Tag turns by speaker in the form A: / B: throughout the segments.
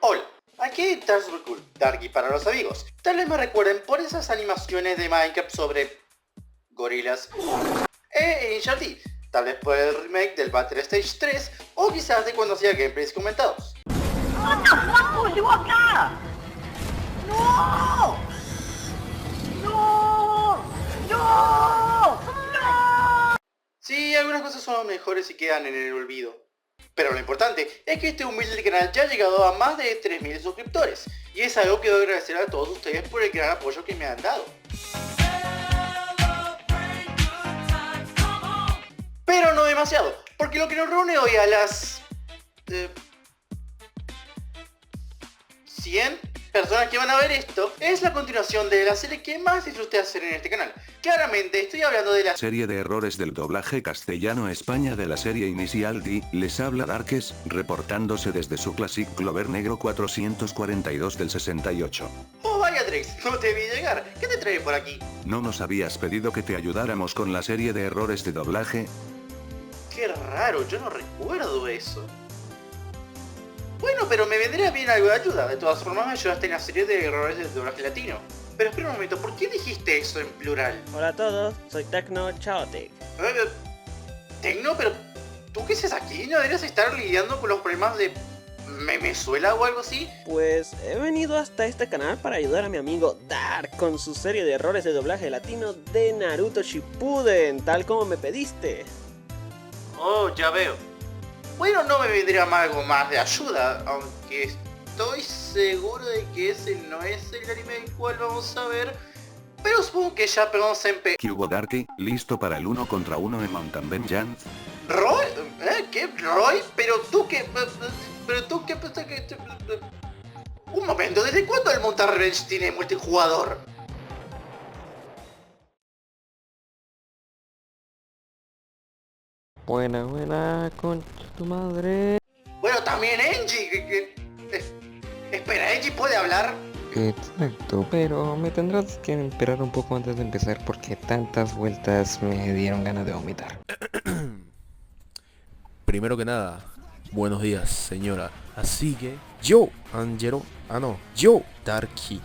A: Hola, aquí Darkwood, Darky para los amigos. Tal vez me recuerden por esas animaciones de Minecraft sobre gorilas Inshadi, tal vez por el remake del Battle Stage 3 o quizás de cuando hacía gameplays comentados.
B: What the fuck was you acá? No! No! No! No!
A: Sí, algunas cosas son mejores y quedan en el olvido. Pero lo importante es que este humilde canal ya ha llegado a más de 3000 suscriptores. Y es algo que debo agradecer a todos ustedes por el gran apoyo que me han dado. Pero no demasiado, porque lo que nos reúne hoy a las 100 personas que van a ver esto es la continuación de la serie que más disfruté hacer en este canal. Claramente estoy hablando de la
C: serie de errores del doblaje castellano-España de la serie inicial de les habla Darkes, reportándose desde su Classic Clover Negro 442 del 68.
A: Oh vaya Drex, no te vi llegar. ¿Qué te trae por aquí?
C: ¿No nos habías pedido que te ayudáramos con la serie de errores de doblaje?
A: Qué raro, yo no recuerdo eso. Bueno, pero me vendría bien algo de ayuda. De todas formas me ayudaste en la serie de errores del doblaje latino. Pero espera un momento, ¿por qué dijiste eso en plural?
D: Hola a todos, soy Tecno Chaotic.
A: Tecno, pero ¿tú qué haces aquí? ¿No deberías estar lidiando con los problemas de Memezuela o algo así?
D: Pues he venido hasta este canal para ayudar a mi amigo Dark con su serie de errores de doblaje latino de Naruto Shippuden, tal como me pediste.
A: Oh, ya veo. Bueno, no me vendría mal algo más de ayuda, aunque estoy seguro de que ese no es el anime el cual vamos a ver. Pero supongo que ya podemos empezar.
C: ¿Qué hubo Darky? ¿Listo para el 1 contra 1 en Mountain Vengeance?
A: ¿Roy? ¿Qué? ¿Roy? Pero tú qué... Pero tú qué... Un momento, ¿desde cuándo el Mountain Revenge tiene multijugador?
E: Buena, con tu madre.
A: Bueno, también Engie. Espera, ¿Engie puede hablar?
E: Exacto, pero me tendrás que esperar un poco antes de empezar porque tantas vueltas me dieron ganas de vomitar.
F: Primero que nada, buenos días, señora. Así que yo, yo, Darky.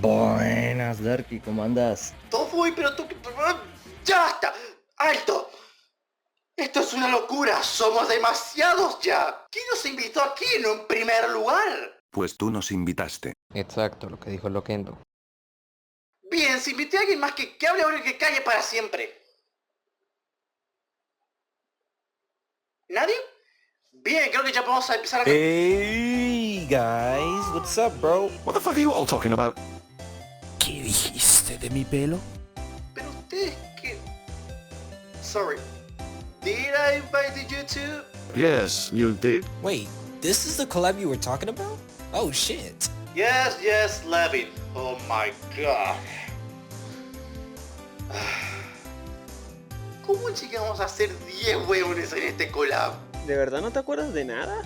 G: Buenas, Darky, ¿cómo andas?
A: Tofuy, pero tú... ¡Ya basta! ¡Alto! ¡Esto es una locura! ¡Somos demasiados ya! ¿Quién nos invitó aquí en primer lugar?
C: Pues tú nos invitaste.
E: Exacto, lo que dijo Loquendo.
A: Bien, si invité a alguien más que hable ahora y que calle para siempre. ¿Nadie? Bien, creo que ya podemos empezar a...
H: Hey guys, what's up, bro?
C: What the fuck are you all talking about?
F: ¿Qué dijiste de mi pelo?
A: Pero ustedes que... Sorry. Did I invite you to...
C: Yes, you did.
H: Wait, this is the collab you were talking about? Oh shit.
A: Yes, Levin. Oh my god. ¿Cómo llegamos a hacer 10 huevones en este collab?
D: ¿De verdad no te acuerdas de nada?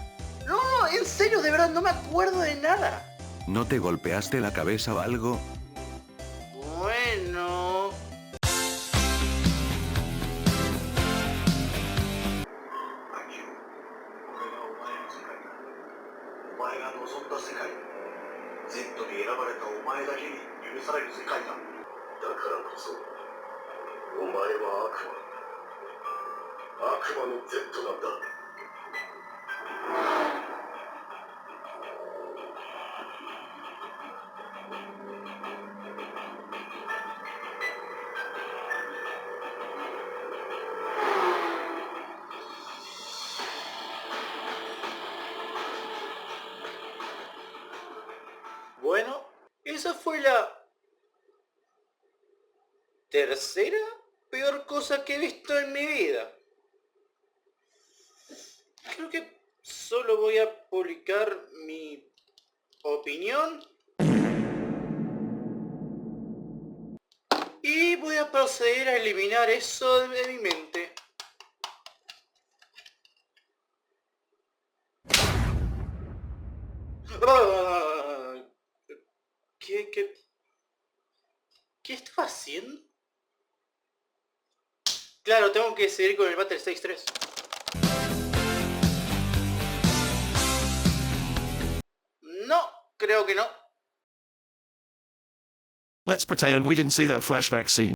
A: No, en serio, de verdad no me acuerdo de nada.
C: ¿No te golpeaste la cabeza o algo?
A: Bueno... Bueno, esa fue la... tercera peor cosa que he visto en mi vida. Creo que solo voy a publicar mi opinión. Y voy a proceder a eliminar eso de mi mente. estaba haciendo? Claro, tengo que seguir con el Battle 6-3. No, creo que no.
I: Let's pretend we didn't see that flashback scene.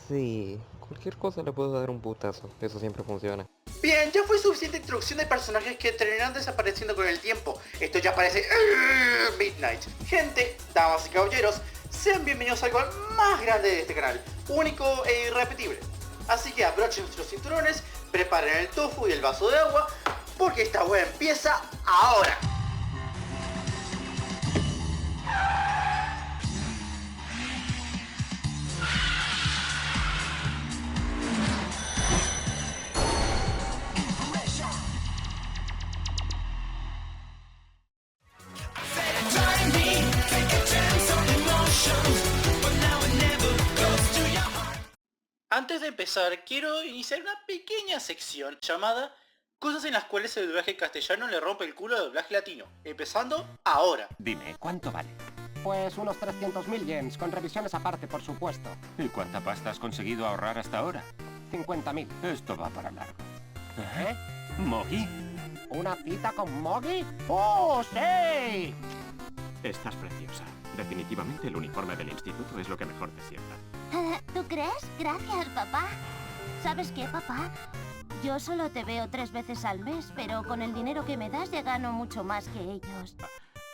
E: Sí. Cualquier cosa le puedo dar un putazo. Eso siempre funciona.
A: Bien, ya fue suficiente introducción de personajes que terminarán desapareciendo con el tiempo. Esto ya parece Midnight. Gente, damas y caballeros, sean bienvenidos a algo más grande de este canal, único e irrepetible. Así que abrochen sus cinturones, preparen el tofu y el vaso de agua, porque esta web empieza ahora. Antes de empezar, quiero iniciar una pequeña sección llamada Cosas en las cuales el doblaje castellano le rompe el culo al doblaje latino. Empezando ahora.
J: Dime, ¿cuánto vale? Pues unos 300.000 yens, con revisiones aparte, por supuesto.
K: ¿Y cuánta pasta has conseguido ahorrar hasta ahora?
J: 50.000.
K: Esto va para largo.
J: ¿Eh?
K: ¿Moggy?
J: ¿Una cita con Moggy? ¡Oh, sí!
L: Estás preciosa. Definitivamente el uniforme del instituto es lo que mejor te sienta.
M: ¿Tú crees? Gracias, papá. ¿Sabes qué, papá? Yo solo te veo 3 veces al mes, pero con el dinero que me das ya gano mucho más que ellos.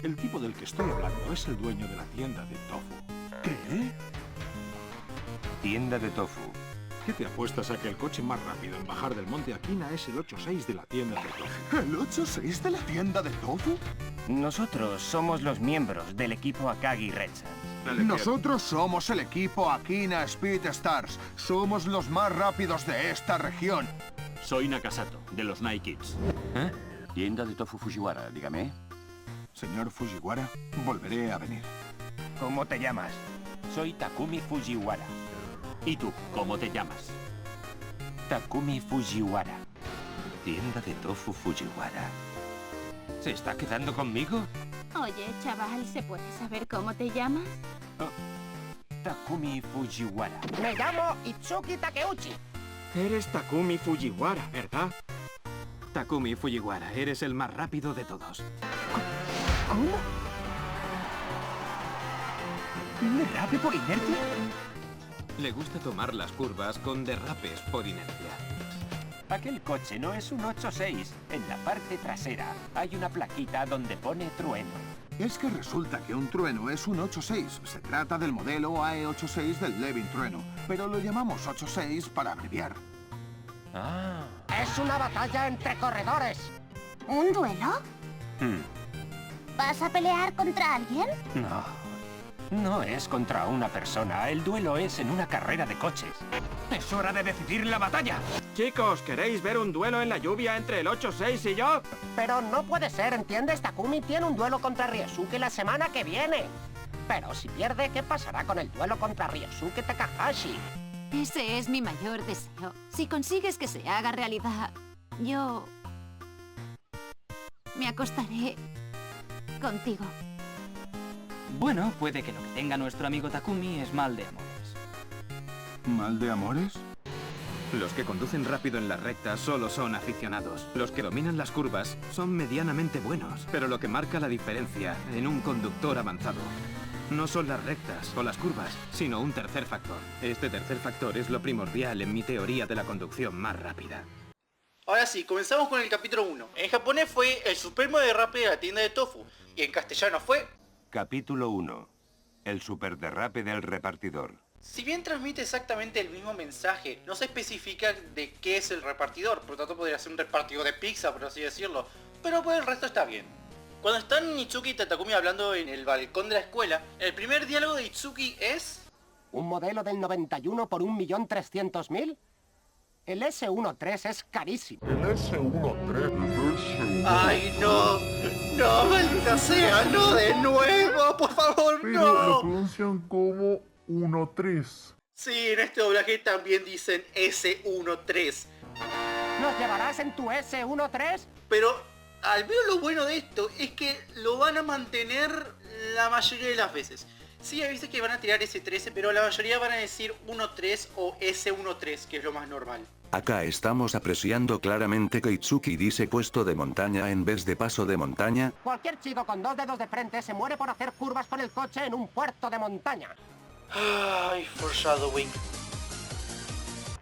L: El tipo del que estoy hablando es el dueño de la tienda de tofu. ¿Qué?
K: Tienda de tofu.
L: ¿Qué te apuestas a que el coche más rápido en bajar del monte Aquina es el 8-6 de la tienda de tofu?
N: ¿El 8-6 de la tienda de tofu?
J: Nosotros somos los miembros del equipo Akagi Red Suns.
N: Nosotros somos el equipo Aquina Speed Stars. Somos los más rápidos de esta región.
L: Soy Nakasato, de los Nike Kids.
K: ¿Eh? Tienda de tofu Fujiwara, dígame.
N: Señor Fujiwara, volveré a venir.
J: ¿Cómo te llamas?
K: Soy Takumi Fujiwara.
L: ¿Y tú, cómo te llamas?
K: Takumi Fujiwara. Tienda de tofu Fujiwara. ¿Se está quedando conmigo?
M: Oye, chaval, ¿se puede saber cómo te llamas?
K: Takumi Fujiwara.
J: Me llamo Itsuki Takeuchi.
L: Eres Takumi Fujiwara, ¿verdad? Takumi Fujiwara, eres el más rápido de todos.
J: ¿Cómo? ¿Un derrape por inercia?
L: Le gusta tomar las curvas con derrapes por inercia.
J: Aquel coche no es un 8-6. En la parte trasera hay una plaquita donde pone trueno.
N: Es que resulta que un trueno es un 8-6. Se trata del modelo AE86 del Levin Trueno, pero lo llamamos 8-6 para abreviar.
K: Ah.
J: Es una batalla entre corredores.
M: ¿Un duelo? ¿Vas a pelear contra alguien?
J: No es contra una persona. El duelo es en una carrera de coches. ¡Es hora de decidir la batalla!
L: Chicos, ¿queréis ver un duelo en la lluvia entre el 8-6 y yo?
J: Pero no puede ser, ¿entiendes? Takumi tiene un duelo contra Ryosuke la semana que viene. Pero si pierde, ¿qué pasará con el duelo contra Ryosuke Takahashi?
M: Ese es mi mayor deseo. Si consigues que se haga realidad, yo me acostaré contigo.
O: Bueno, puede que lo que tenga nuestro amigo Takumi es mal de amores.
N: ¿Mal de amores?
L: Los que conducen rápido en las rectas solo son aficionados. Los que dominan las curvas son medianamente buenos. Pero lo que marca la diferencia en un conductor avanzado no son las rectas o las curvas, sino un tercer factor. Este tercer factor es lo primordial en mi teoría de la conducción más rápida.
A: Ahora sí, comenzamos con el capítulo 1. En japonés fue el supremo derrape de la tienda de tofu, y en castellano fue...
K: Capítulo 1. El superderrape del repartidor.
A: Si bien transmite exactamente el mismo mensaje, no se especifica de qué es el repartidor, por lo tanto podría ser un repartidor de pizza, por así decirlo, pero por el resto está bien. Cuando están Itsuki y Takumi hablando en el balcón de la escuela, el primer diálogo de Itsuki es...
J: ¿Un modelo del 91 por 1.300.000? El S13 es carísimo.
N: El S13.
A: ¡Ay, no! ¡No, maldita sea! ¡No de nuevo! ¡Por favor, no!
N: Pero lo pronuncian como 1-3.
A: Sí, en este doblaje también dicen S13.
J: ¿Nos llevarás en tu S13?
A: Pero al menos lo bueno de esto es que lo van a mantener la mayoría de las veces. Sí, dice que van a tirar S13, pero la mayoría van a decir 1-3 o S13, que es lo más normal.
C: Acá estamos apreciando claramente que Itsuki dice puesto de montaña en vez de paso de montaña.
J: Cualquier chico con 2 dedos de frente se muere por hacer curvas con el coche en un puerto de montaña.
A: Ay, foreshadowing.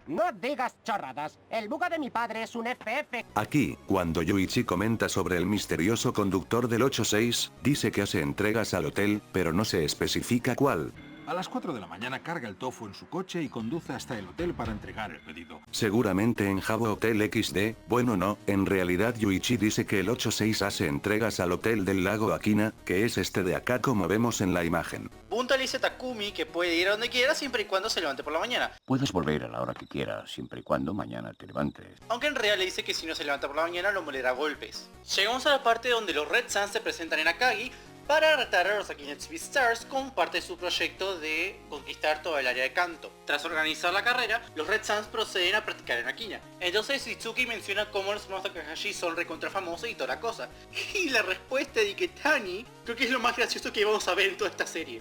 J: No digas chorradas. El buga de mi padre es un FF.
C: Aquí, cuando Yuichi comenta sobre el misterioso conductor del 86, dice que hace entregas al hotel, pero no se especifica cuál.
P: A las 4 de la mañana carga el tofu en su coche y conduce hasta el hotel para entregar el pedido.
C: Seguramente en Jabo Hotel XD, bueno no, en realidad Yuichi dice que el 86 hace entregas al hotel del lago Akina, que es este de acá como vemos en la imagen.
A: Punta le dice a Takumi que puede ir a donde quiera siempre y cuando se levante por la mañana.
Q: Puedes volver a la hora que quieras, siempre y cuando mañana te levantes.
A: Aunque en realidad le dice que si no se levanta por la mañana lo molerá a golpes. Llegamos a la parte donde los Red Suns se presentan en Akagi para retar a los Akinetsu Beastars como parte de su proyecto de conquistar toda el área de Kanto. Tras organizar la carrera, los Red Suns proceden a practicar en Akina. Entonces Itsuki menciona cómo los hermanos Takahashi son recontra famosos y toda la cosa. Y la respuesta de Iketani creo que es lo más gracioso que vamos a ver en toda esta serie.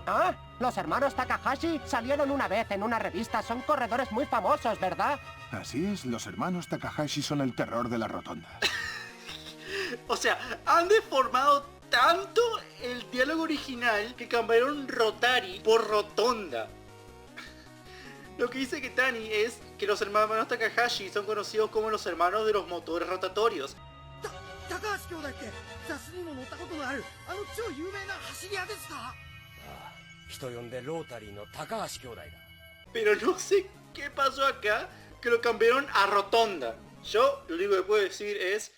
J: Ah, los hermanos Takahashi salieron una vez en una revista, son corredores muy famosos, ¿verdad?
N: Así es, los hermanos Takahashi son el terror de la rotonda.
A: O sea, han deformado tanto el diálogo original que cambiaron Rotari por Rotonda. Lo que dice Ketani es que los hermanos Takahashi son conocidos como los hermanos de los motores rotatorios. Pero no sé qué pasó acá, que lo cambiaron a Rotonda. Yo lo único que puedo decir es...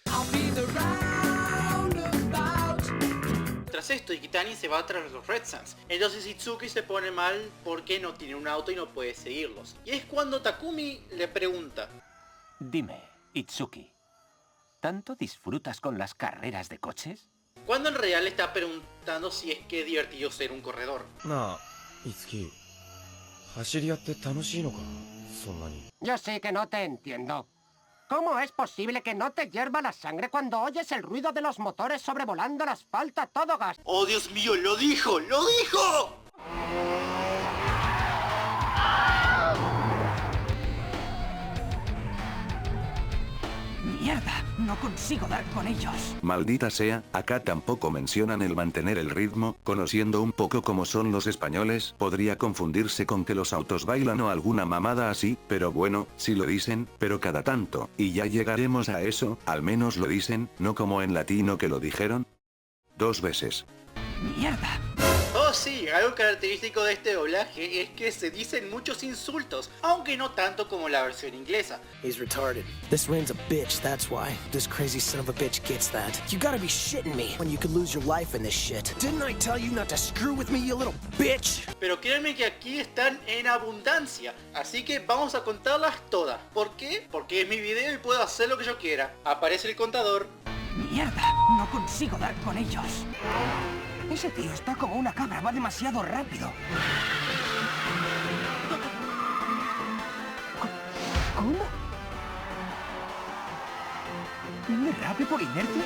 A: Tras esto, Iketani se va tras los Red Suns. Entonces Itsuki se pone mal porque no tiene un auto y no puede seguirlos. Y es cuando Takumi le pregunta:
J: Dime, Itsuki, ¿tanto disfrutas con las carreras de coches?
A: Cuando en realidad le está preguntando si es que es divertido ser un corredor.
F: No, Itsuki.
J: Yo sé que no te entiendo. ¿Cómo es posible que no te hierva la sangre cuando oyes el ruido de los motores sobrevolando el asfalto a todo gas?
A: ¡Oh, Dios mío! ¡Lo dijo! ¡Lo dijo!
B: ¡Mierda! No consigo dar con ellos.
C: Maldita sea, acá tampoco mencionan el mantener el ritmo, conociendo un poco cómo son los españoles, podría confundirse con que los autos bailan o alguna mamada así, pero bueno, sí lo dicen, pero cada tanto, y ya llegaremos a eso, al menos lo dicen, no como en latino que lo dijeron 2 veces.
B: ¡Mierda!
A: Oh sí, algo característico de este doblaje es que se dicen muchos insultos, aunque no tanto como la versión inglesa.
R: He's retarded. This Rain's a bitch, that's why. This crazy son of a bitch gets that. You gotta be shitting me when you could lose your life in this shit. Didn't I tell you not to screw with me, you little bitch?
A: Pero créanme que aquí están en abundancia, así que vamos a contarlas todas. ¿Por qué? Porque es mi video y puedo hacer lo que yo quiera. Aparece el contador.
B: ¡Mierda! No consigo dar con ellos. Ese tío está como una cabra, va demasiado rápido. ¿Cómo? ¿Un derrape por inercia?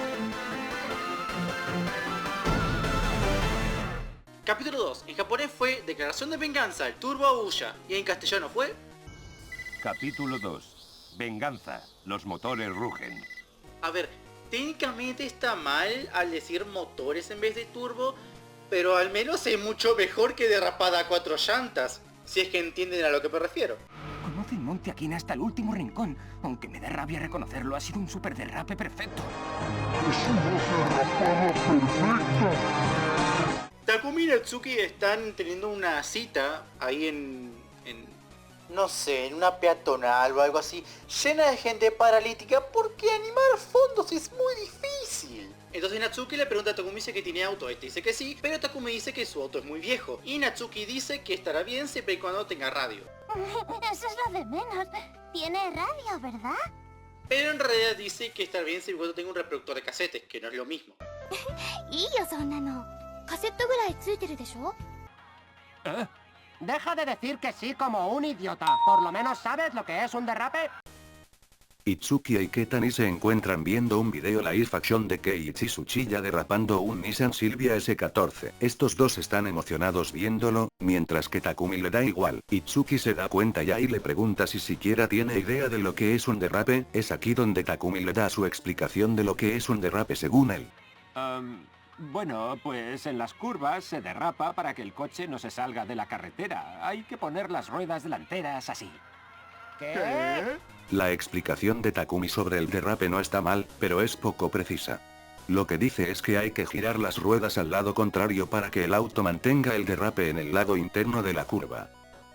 A: Capítulo 2. En japonés fue Declaración de Venganza, el Turbo Abuya. Y en castellano fue...
K: Capítulo 2. Venganza. Los motores rugen.
A: A ver, técnicamente está mal al decir motores en vez de turbo, pero al menos es mucho mejor que derrapada a 4 llantas, si es que entienden a lo que me refiero.
B: Conoce el Monte Akina hasta el último rincón, aunque me da rabia reconocerlo, ha sido un super derrape perfecto.
N: ¡Es una derrapada perfecta!
A: Takumi y Natsuki están teniendo una cita ahí no sé, en una peatonal o algo así, llena de gente paralítica, porque animar fondos es muy difícil. Entonces Natsuki le pregunta a Takumi si que tiene auto, este dice que sí, pero Takumi dice que su auto es muy viejo, y Natsuki dice que estará bien siempre y cuando tenga radio.
M: Eso es lo de menos. Tiene radio, ¿verdad?
A: Pero en realidad dice que estará bien siempre y cuando tenga un reproductor de casetes, que no es lo mismo.
J: Deja de decir que sí como un idiota. ¿Por lo menos sabes lo que es un derrape?
C: Itsuki y Ketani se encuentran viendo un video live action de Keiichi Tsuchiya derrapando un Nissan Silvia S14. Estos dos están emocionados viéndolo, mientras que Takumi le da igual. Itsuki se da cuenta y le pregunta si siquiera tiene idea de lo que es un derrape. Es aquí donde Takumi le da su explicación de lo que es un derrape según él.
S: Bueno, pues en las curvas se derrapa para que el coche no se salga de la carretera. Hay que poner las ruedas delanteras así.
J: ¿Qué?
C: La explicación de Takumi sobre el derrape no está mal, pero es poco precisa. Lo que dice es que hay que girar las ruedas al lado contrario para que el auto mantenga el derrape en el lado interno de la curva.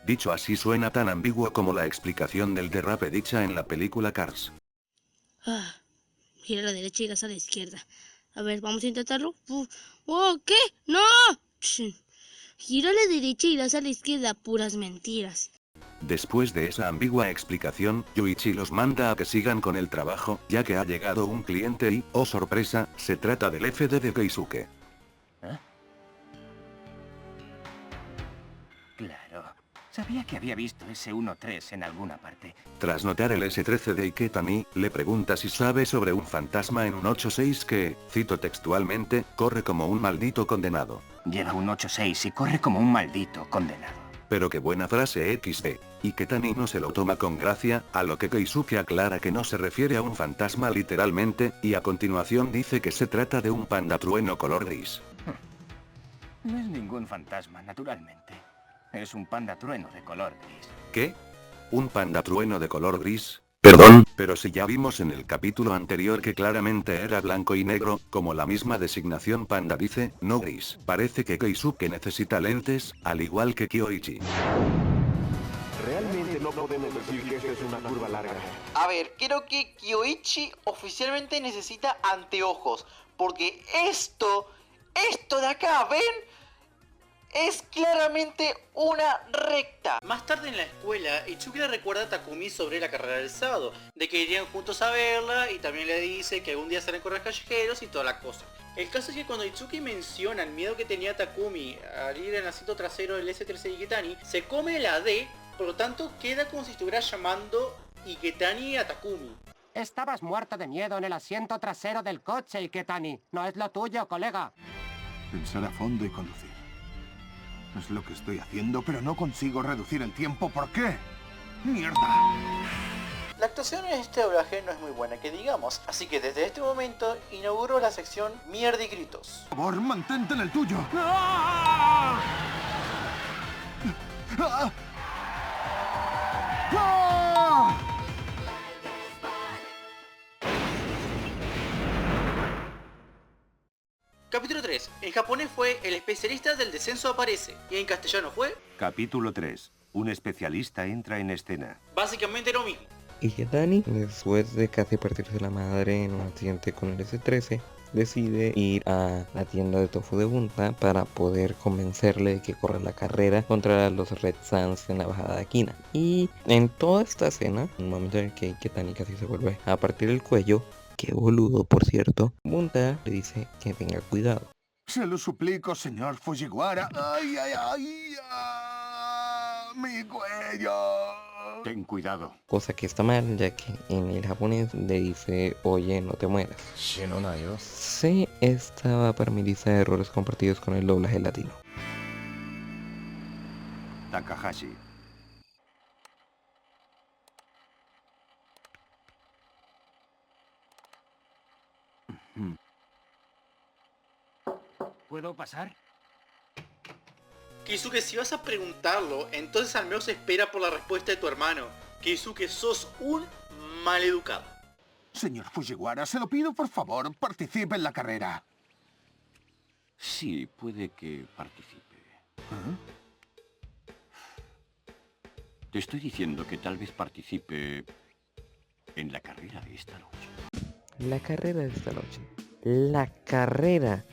C: Dicho así suena tan ambiguo como la explicación del derrape dicha en la película Cars.
T: Gira a la derecha y irás a la izquierda. A ver, vamos a intentarlo. ¿Qué? ¡No! Gira a la derecha y irás a la izquierda. Puras mentiras.
C: Después de esa ambigua explicación, Yuichi los manda a que sigan con el trabajo, ya que ha llegado un cliente y, oh sorpresa, se trata del FD de Keisuke.
S: Claro. Sabía que había visto ese 1-3 en alguna parte.
C: Tras notar el S13 de Iketani, le pregunta si sabe sobre un fantasma en un 8-6 que, cito textualmente, corre como un maldito condenado.
S: Lleva un 8-6 y corre como un maldito condenado.
C: Pero qué buena frase XD. Iketani no se lo toma con gracia, a lo que Keisuke aclara que no se refiere a un fantasma literalmente, y a continuación dice que se trata de un panda trueno color gris.
S: No es ningún fantasma, naturalmente. Es un panda trueno de color gris.
C: ¿Qué? ¿Un panda trueno de color gris? Perdón, pero si ya vimos en el capítulo anterior que claramente era blanco y negro, como la misma designación panda dice, no gris. Parece que Keisuke necesita lentes, al igual que Kyoichi.
U: Realmente no podemos decir que esta es una curva larga.
A: A ver, creo que Kyoichi oficialmente necesita anteojos, porque esto de acá, ¿ven? Es claramente una recta. Más tarde en la escuela, Itsuki le recuerda a Takumi sobre la carrera del sábado, de que irían juntos a verla y también le dice que algún día salen correr callejeros y toda la cosa. El caso es que cuando Itsuki menciona el miedo que tenía Takumi al ir en el asiento trasero del S13 de Iketani, se come la D, por lo tanto queda como si estuviera llamando Iketani a Takumi.
J: Estabas muerto de miedo en el asiento trasero del coche, Iketani. No es lo tuyo, colega.
N: Pensar a fondo y conducir. Es lo que estoy haciendo, pero no consigo reducir el tiempo. ¿Por qué? ¡Mierda!
A: La actuación en este doblaje no es muy buena que digamos, así que desde este momento inauguro la sección Mierda y Gritos.
N: Por favor, mantente en el tuyo. ¡Ah! ¡Ah! ¡Ah!
A: Capítulo 3. En japonés fue El especialista del descenso aparece, y en castellano fue...
K: Capítulo 3. Un especialista entra en escena.
A: Básicamente lo mismo.
E: Iketani, después de casi partirse la madre en un accidente con el S13, decide ir a la tienda de tofu de Bunta para poder convencerle de que corra la carrera contra los Red Suns en la bajada de Akina. Y en toda esta escena, en un momento en el que Iketani casi se vuelve a partir el cuello, qué boludo por cierto, Bunta le dice que tenga cuidado.
N: Se lo suplico, señor Fujiwara. ¡Ay, ay, ay! ¡Mi cuello!
K: Ten cuidado.
E: Cosa que está mal, ya que en el japonés le dice, oye, no te mueras. C estaba para mi lista de errores compartidos con el doblaje latino.
K: Takahashi.
S: ¿Puedo pasar?
A: Keisuke, si vas a preguntarlo, entonces al menos espera por la respuesta de tu hermano. Keisuke, sos un maleducado.
N: Señor Fujiwara, se lo pido por favor, participe en la carrera.
K: Sí, puede que participe. Te estoy diciendo que tal vez participe en la carrera de esta noche.
E: La carrera de esta noche. La carrera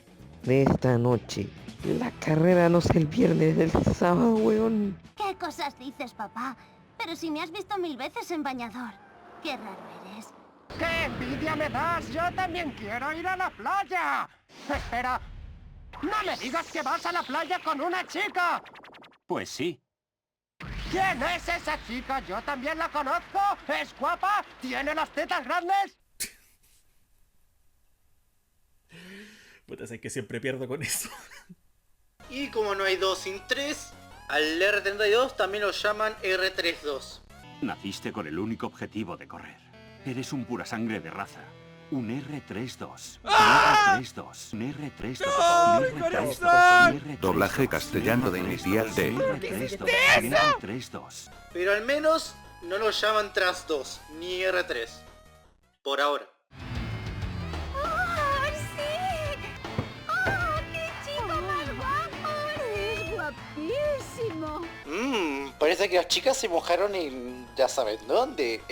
E: de esta noche. La carrera no es el viernes, del sábado, weón.
M: ¿Qué cosas dices, papá? Pero si me has visto 1000 veces en bañador. Qué raro eres.
J: ¡Qué envidia me das! ¡Yo también quiero ir a la playa! Espera. ¡No me digas que vas a la playa con una chica!
S: Pues sí.
J: ¿Quién es esa chica? Yo también la conozco. ¿Es guapa? ¿Tiene las tetas grandes?
F: Puta, sé que siempre pierdo con eso.
A: Y como no hay 2 sin 3, al R32 también lo llaman R32.
K: Naciste con el único objetivo de correr. Eres un pura sangre de raza. Un R32.
F: ¡Ah!
K: Un R32. Un R32.
F: ¡No,
K: Un
F: mi
K: R32.
F: corazón!
K: Un R32.
C: Doblaje castellano de inicial D.
K: Un R32.
A: Pero al menos no lo llaman Trans 2, ni R3. Por ahora.
M: ¡Oh, sí! ¡Oh, qué chico más guapo! ¡Es guapísimo!
A: Parece que las chicas se mojaron en... ya saben dónde.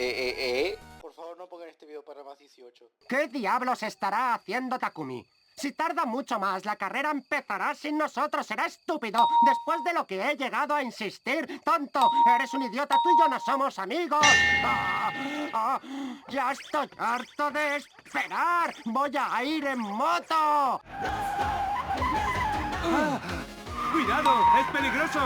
A: Por favor, no pongan este video para más 18.
J: ¿Qué diablos estará haciendo Takumi? Si tarda mucho más, la carrera empezará sin nosotros. Será estúpido. Después de lo que he llegado a insistir. ¡Tonto! ¡Eres un idiota! ¡Tú y yo no somos amigos! ¡Ya estoy harto de esperar! ¡Voy a ir en moto!
L: ¡Cuidado! ¡Es peligroso!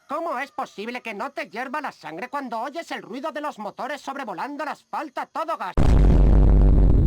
J: ¿Cómo es posible que no te hierva la sangre cuando oyes el ruido de los motores sobrevolando el asfalto a todo gas?